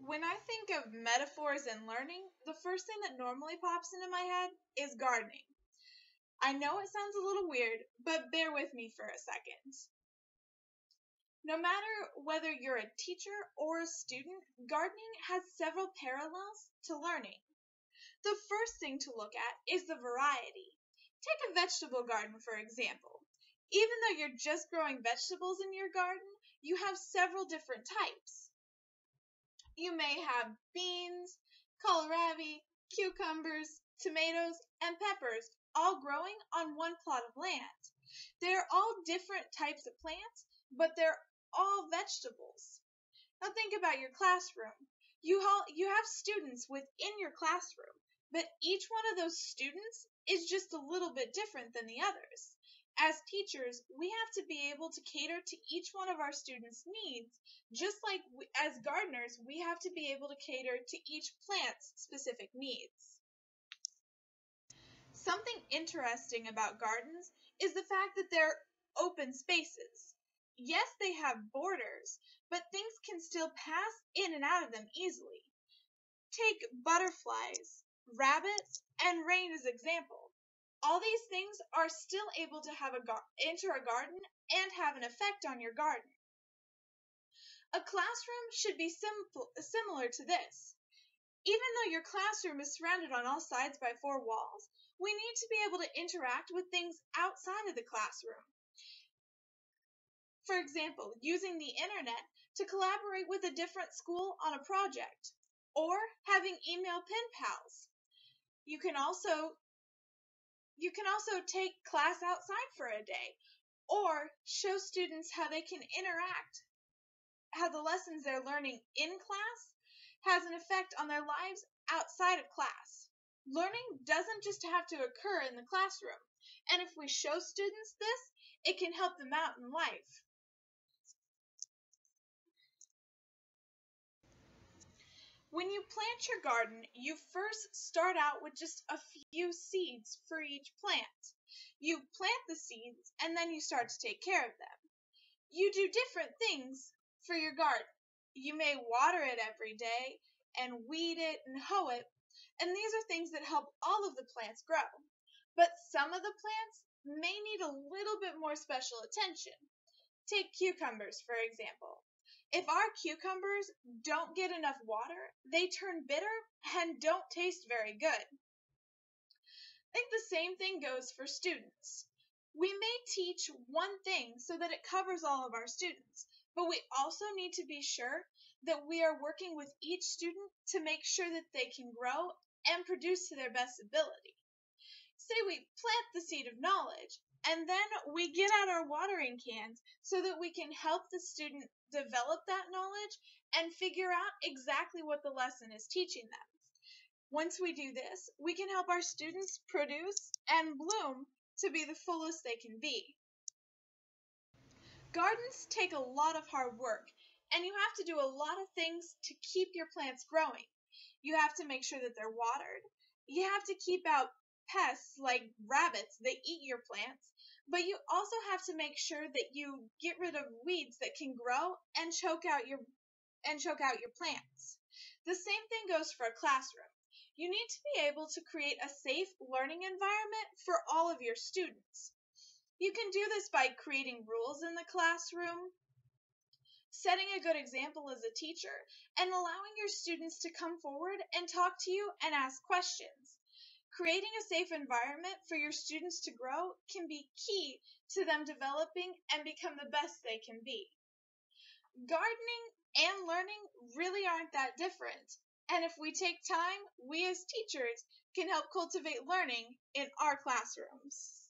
When I think of metaphors and learning, the first thing that normally pops into my head is gardening. I know it sounds a little weird, but bear with me for a second. No matter whether you're a teacher or a student, gardening has several parallels to learning. The first thing to look at is the variety. Take a vegetable garden, for example. Even though you're just growing vegetables in your garden, you have several different types. You may have beans, kohlrabi, cucumbers, tomatoes, and peppers all growing on one plot of land. They're all different types of plants, but they're all vegetables. Now think about your classroom. You have students within your classroom, but each one of those students is just a little bit different than the others. As teachers, we have to be able to cater to each one of our students' needs, just like as gardeners, we have to be able to cater to each plant's specific needs. Something interesting about gardens is the fact that they're open spaces. Yes, they have borders, but things can still pass in and out of them easily. Take butterflies, rabbits, and rain as example. All these things are still able to enter a garden and have an effect on your garden. A classroom should be similar to this. Even though your classroom is surrounded on all sides by four walls, we need to be able to interact with things outside of the classroom. For example, using the internet to collaborate with a different school on a project, or having email pen pals. You can also take class outside for a day, or show students how they can interact, how the lessons they're learning in class has an effect on their lives outside of class. Learning doesn't just have to occur in the classroom, and if we show students this, it can help them out in life. When you plant your garden, you first start out with just a few seeds for each plant. You plant the seeds and then you start to take care of them. You do different things for your garden. You may water it every day and weed it and hoe it, and these are things that help all of the plants grow. But some of the plants may need a little bit more special attention. Take cucumbers, for example. If our cucumbers don't get enough water, they turn bitter and don't taste very good. I think the same thing goes for students. We may teach one thing so that it covers all of our students, but we also need to be sure that we are working with each student to make sure that they can grow and produce to their best ability. Say we plant the seed of knowledge, and then we get out our watering cans so that we can help the student develop that knowledge and figure out exactly what the lesson is teaching them. Once we do this, we can help our students produce and bloom to be the fullest they can be. Gardens take a lot of hard work, and you have to do a lot of things to keep your plants growing. You have to make sure that they're watered. You have to keep out pests like rabbits that eat your plants, but you also have to make sure that you get rid of weeds that can grow and choke out your plants. The same thing goes for a classroom. You need to be able to create a safe learning environment for all of your students. You can do this by creating rules in the classroom, setting a good example as a teacher, and allowing your students to come forward and talk to you and ask questions. Creating a safe environment for your students to grow can be key to them developing and become the best they can be. Gardening and learning really aren't that different, and if we take time, we as teachers can help cultivate learning in our classrooms.